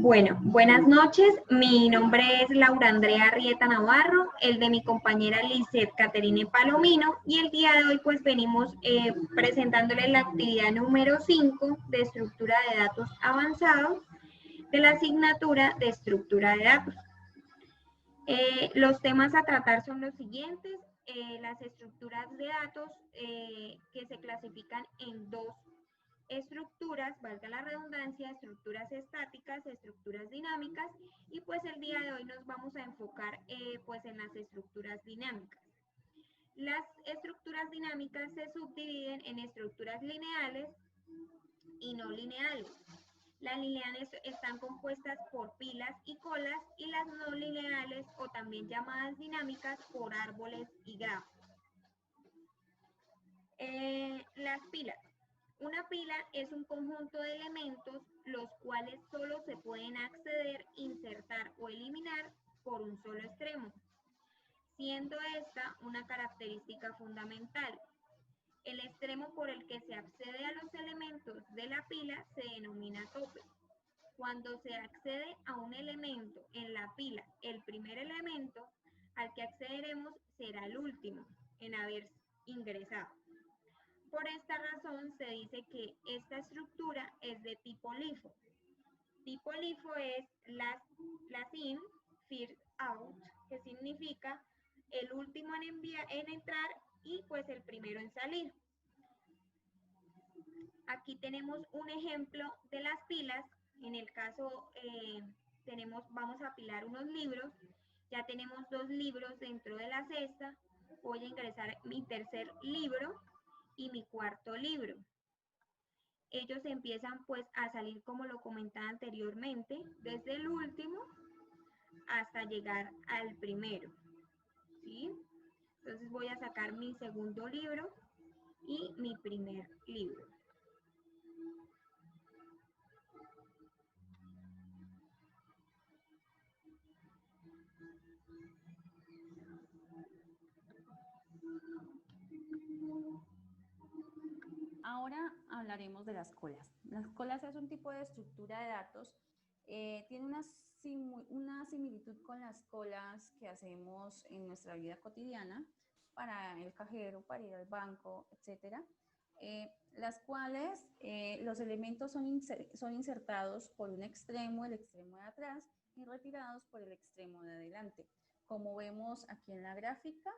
Bueno, buenas noches. Mi nombre es Laura Andrea Arrieta Navarro, el de mi compañera Lizeth Caterine Palomino, y el día de hoy pues venimos presentándoles la actividad número 5 de estructura de datos avanzados de la asignatura de estructura de datos. Los temas a tratar son los siguientes: las estructuras de datos que se clasifican en dos estructuras, valga la redundancia, estructuras estáticas, estructuras dinámicas, y pues el día de hoy nos vamos a enfocar pues en las estructuras dinámicas. Las estructuras dinámicas se subdividen en estructuras lineales y no lineales. Las lineales están compuestas por pilas y colas, y las no lineales, o también llamadas dinámicas, por árboles y grafos. Las pilas. Una pila es un conjunto de elementos los cuales solo se pueden acceder, insertar o eliminar por un solo extremo, siendo esta una característica fundamental. El extremo por el que se accede a los elementos de la pila se denomina tope. Cuando se accede a un elemento en la pila, el primer elemento al que accederemos será el último en haber ingresado. Por esta razón se dice que esta estructura es de tipo LIFO. Tipo LIFO es last in, first out, que significa el último en entrar y pues el primero en salir. Aquí tenemos un ejemplo de las pilas. En el caso vamos a apilar unos libros. Ya tenemos 2 libros dentro de la cesta. Voy a ingresar mi tercer libro y mi cuarto libro. Ellos empiezan pues a salir, como lo comentaba anteriormente, desde el último hasta llegar al primero, ¿sí? Entonces voy a sacar mi segundo libro y mi primer libro. Ahora hablaremos de las colas. Las colas es un tipo de estructura de datos. Tiene una similitud con las colas que hacemos en nuestra vida cotidiana para el cajero, para ir al banco, etc. Las cuales los elementos son insertados por un extremo, el extremo de atrás, y retirados por el extremo de adelante. Como vemos aquí en la gráfica,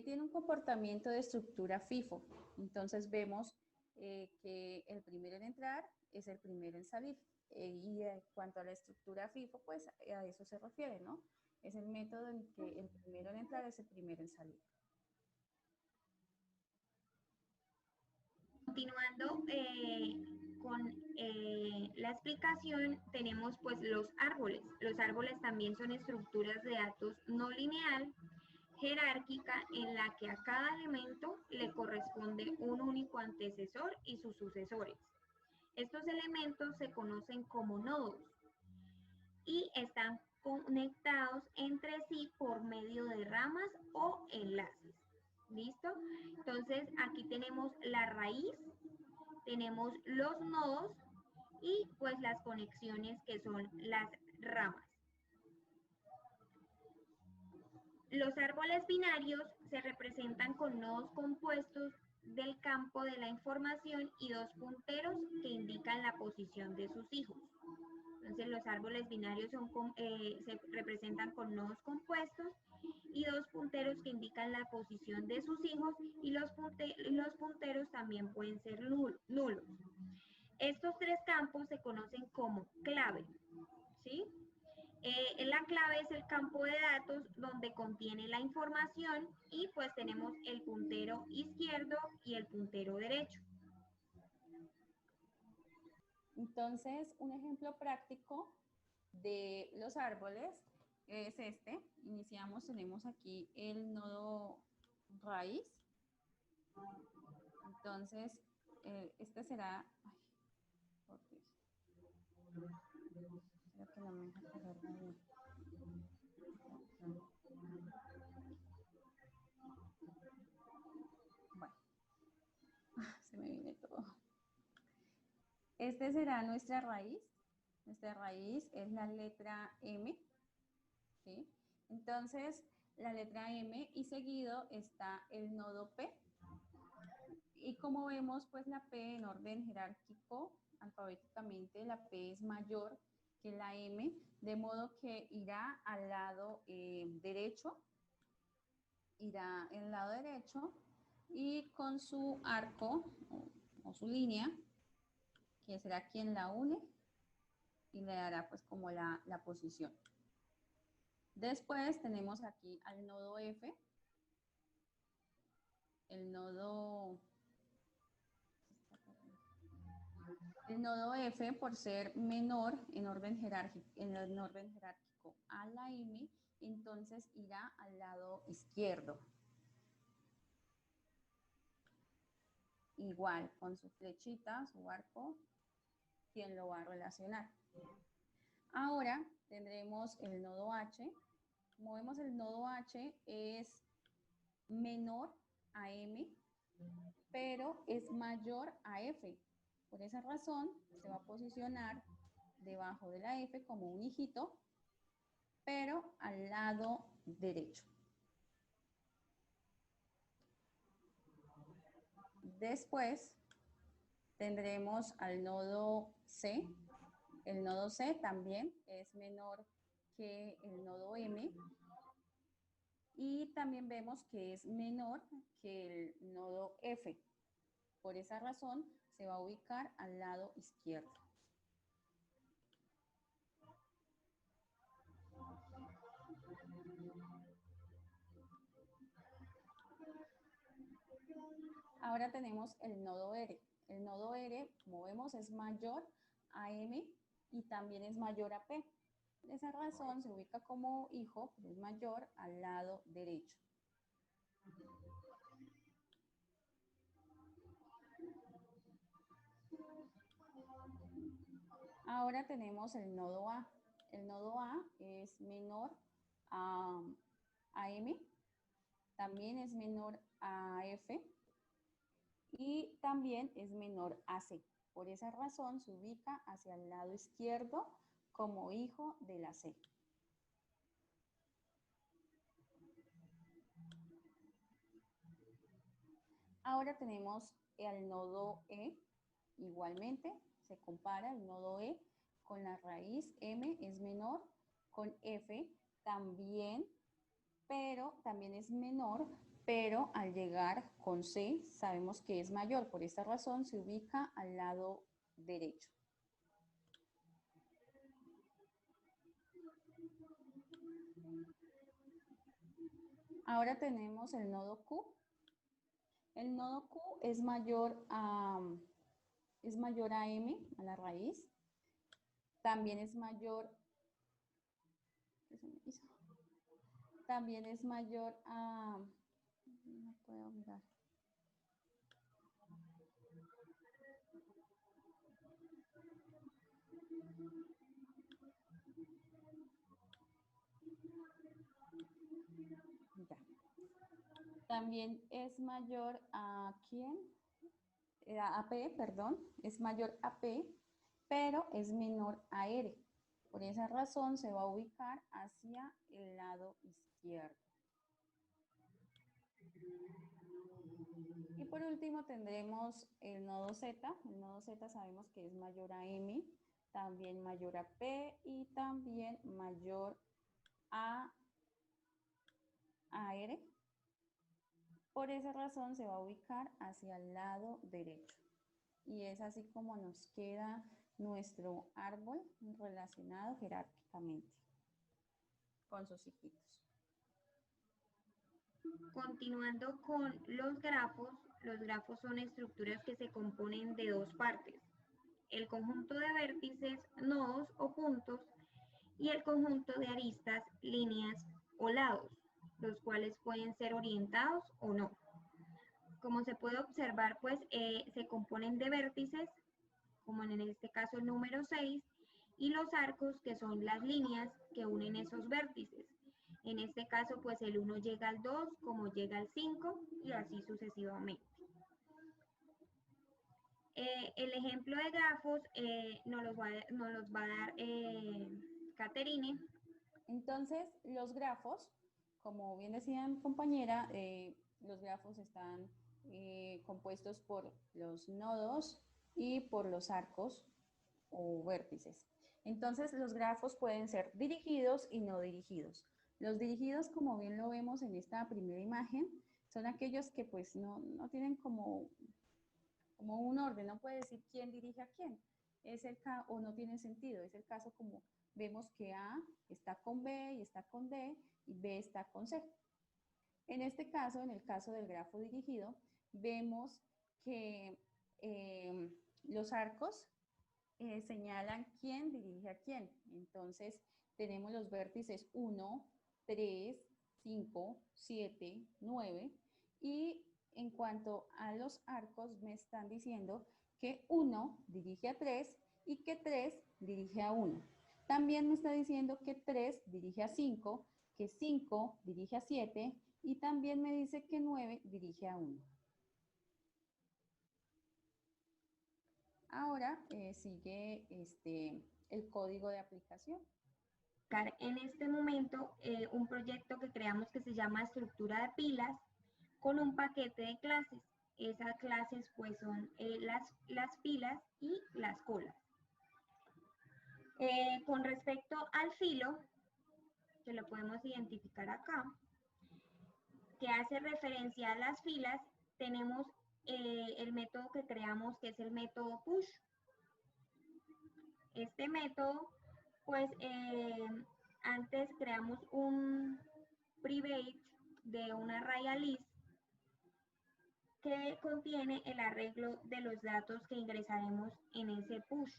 tiene un comportamiento de estructura FIFO. Entonces vemos que el primero en entrar es el primero en salir. Y en cuanto a la estructura FIFO, pues a eso se refiere, ¿no? Es el método en que el primero en entrar es el primero en salir. Continuando con la explicación, tenemos pues los árboles. Los árboles también son estructuras de datos no lineal, jerárquica, en la que a cada elemento le corresponde un único antecesor y sus sucesores. Estos elementos se conocen como nodos y están conectados entre sí por medio de ramas o enlaces. ¿Listo? Entonces aquí tenemos la raíz, tenemos los nodos y pues las conexiones, que son las ramas. Los árboles binarios se representan con nodos compuestos del campo de la información y 2 punteros que indican la posición de sus hijos. Entonces los árboles binarios se representan con nodos compuestos y 2 punteros que indican la posición de sus hijos, y los punteros también pueden ser nulos. Estos 3 campos se conocen como clave, ¿sí? La clave es el campo de datos donde contiene la información, y pues tenemos el puntero izquierdo y el puntero derecho. Entonces, un ejemplo práctico de los árboles es este. Tenemos aquí el nodo raíz. Entonces, este será... Ay, por Dios. Creo que no me deja cogerlo bien. Bueno, se me viene todo. Este será nuestra raíz. Nuestra raíz es la letra M, ¿sí? Entonces, la letra M y seguido está el nodo P. Y como vemos, pues la P en orden jerárquico, alfabéticamente, la P es mayor que la M, de modo que irá al lado derecho, irá en el lado derecho y con su arco o su línea, que será quien la une y le dará pues como la posición. Después tenemos aquí al nodo F, el nodo F por ser menor en orden jerárquico a la M, entonces irá al lado izquierdo. Igual con su flechita, su arco, quien lo va a relacionar. Ahora tendremos el nodo H. Como vemos, el nodo H es menor a M, pero es mayor a F. Por esa razón, se va a posicionar debajo de la F como un hijito, pero al lado derecho. Después tendremos al nodo C. El nodo C también es menor que el nodo M. Y también vemos que es menor que el nodo F. Por esa razón, se va a ubicar al lado izquierdo. Ahora tenemos el nodo R. El nodo R, como vemos, es mayor a M y también es mayor a P. Por esa razón, se ubica como hijo, pero es mayor al lado derecho. Ahora tenemos el nodo A. El nodo A es menor a M, también es menor a F y también es menor a C. Por esa razón se ubica hacia el lado izquierdo como hijo de la C. Ahora tenemos el nodo E. Igualmente se compara el nodo E con la raíz M, es menor, con F también, pero también es menor, pero al llegar con C sabemos que es mayor. Por esta razón se ubica al lado derecho. Ahora tenemos el nodo Q. El nodo Q es mayor a M, a la raíz. También es mayor, también es mayor a, no puedo mirar. Ya. También es mayor a ¿quién? A P, perdón, es mayor a P, pero es menor a R. Por esa razón se va a ubicar hacia el lado izquierdo. Y por último tendremos el nodo Z. El nodo Z sabemos que es mayor a M, también mayor a P y también mayor a R. Por esa razón se va a ubicar hacia el lado derecho. Y es así como nos queda nuestro árbol relacionado jerárquicamente con sus hijitos. Continuando con los grafos son estructuras que se componen de dos partes: el conjunto de vértices, nodos o puntos, y el conjunto de aristas, líneas o lados, los cuales pueden ser orientados o no. Como se puede observar, pues se componen de vértices, como en este caso el número 6, y los arcos, que son las líneas que unen esos vértices. En este caso, pues el 1 llega al 2, como llega al 5, y así sucesivamente. El ejemplo de grafos nos los va a dar Caterine. Entonces, los grafos, como bien decía mi compañera, los grafos están compuestos por los nodos y por los arcos o vértices. Entonces, los grafos pueden ser dirigidos y no dirigidos. Los dirigidos, como bien lo vemos en esta primera imagen, son aquellos que pues no tienen como un orden, no puede decir quién dirige a quién, o no tiene sentido, es el caso como vemos que A está con B y está con D y B está con C. En este caso, en el caso del grafo dirigido, vemos que los arcos señalan quién dirige a quién. Entonces, tenemos los vértices 1, 3, 5, 7, 9 y en cuanto a los arcos me están diciendo que 1 dirige a 3 y que 3 dirige a 1. También me está diciendo que 3 dirige a 5, que 5 dirige a 7 y también me dice que 9 dirige a 1. Ahora sigue el código de aplicación. En este momento un proyecto que creamos que se llama estructura de pilas con un paquete de clases. Esas clases pues son las pilas y las colas. Con respecto al filo, que lo podemos identificar acá, que hace referencia a las filas, tenemos el método que creamos que es el método push. Este método, pues antes creamos un private de una array list que contiene el arreglo de los datos que ingresaremos en ese push,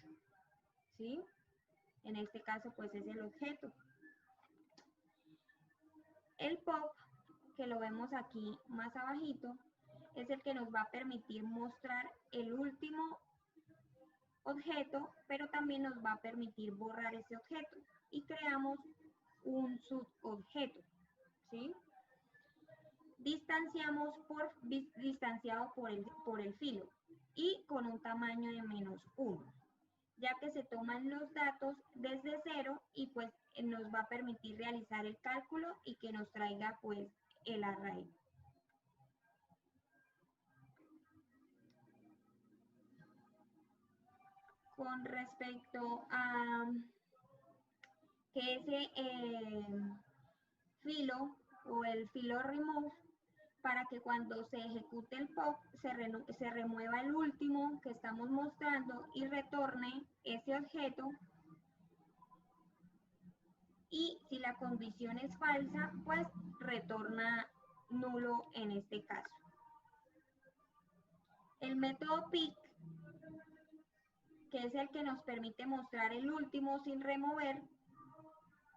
¿sí? En este caso, pues es el objeto. El pop, que lo vemos aquí más abajito, es el que nos va a permitir mostrar el último objeto, pero también nos va a permitir borrar ese objeto y creamos un subobjeto, ¿sí? Distanciado por el filo y con un tamaño de -1, ya que se toman los datos desde 0 y pues nos va a permitir realizar el cálculo y que nos traiga pues el array. Con respecto a que ese filo o el filo remove, para que cuando se ejecute el pop se remueva el último que estamos mostrando y retorne ese objeto. Y si la condición es falsa, pues retorna nulo en este caso. El método pick, que es el que nos permite mostrar el último sin remover,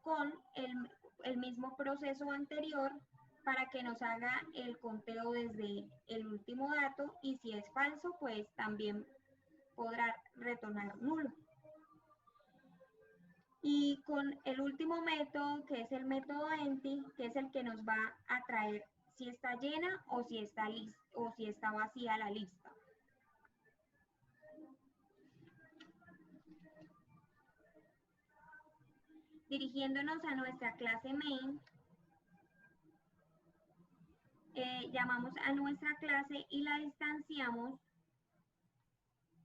con el mismo proceso anterior para que nos haga el conteo desde el último dato y si es falso, pues también podrá retornar nulo. Y con el último método, que es el método empty, que es el que nos va a traer si está llena o si está vacía la lista. Dirigiéndonos a nuestra clase main, llamamos a nuestra clase y la distanciamos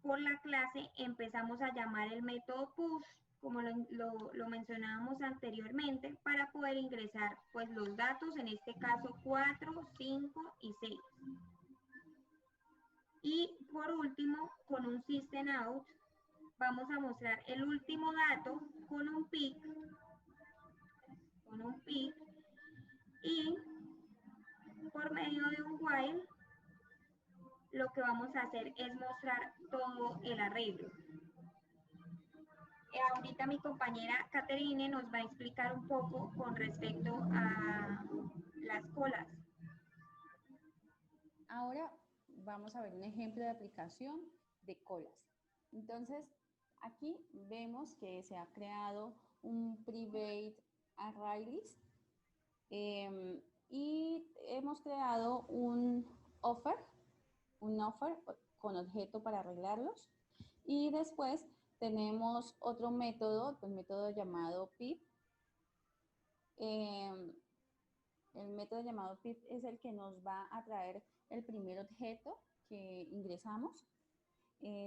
por la clase. Empezamos a llamar el método push, como lo mencionábamos anteriormente, para poder ingresar pues los datos, en este caso 4, 5 y 6. Y por último, con un system out, vamos a mostrar el último dato con un pick, y por medio de un while, lo que vamos a hacer es mostrar todo el arreglo. Ahorita mi compañera Caterine nos va a explicar un poco con respecto a las colas. Ahora vamos a ver un ejemplo de aplicación de colas. Entonces, aquí vemos que se ha creado un private array list y hemos creado un offer con objeto para arreglarlos. Y después tenemos otro método, el método llamado PIP. El método llamado PIP es el que nos va a traer el primer objeto que ingresamos.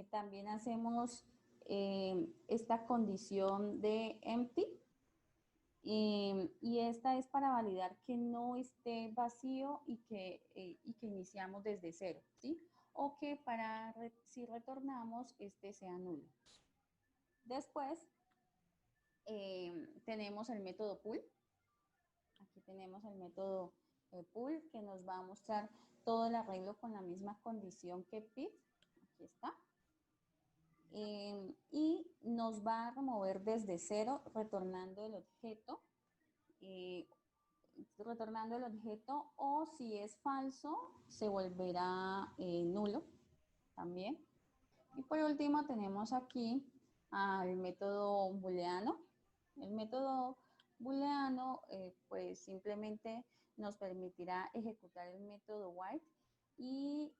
También hacemos esta condición de empty y esta es para validar que no esté vacío y que iniciamos desde cero, ¿sí? O que si retornamos, este sea nulo. Después tenemos el método pull. Aquí tenemos el método pull que nos va a mostrar todo el arreglo con la misma condición que pip. Aquí está. Y nos va a remover desde cero retornando el objeto. O si es falso se volverá nulo también. Y por último tenemos aquí al método booleano. El método booleano pues simplemente nos permitirá ejecutar el método while y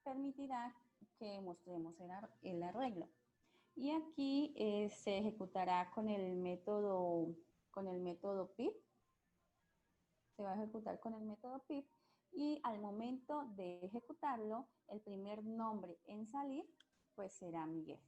permitirá que mostremos el arreglo. Y aquí se ejecutará con el método pip. Se va a ejecutar con el método pip y al momento de ejecutarlo, el primer nombre en salir pues será Miguel.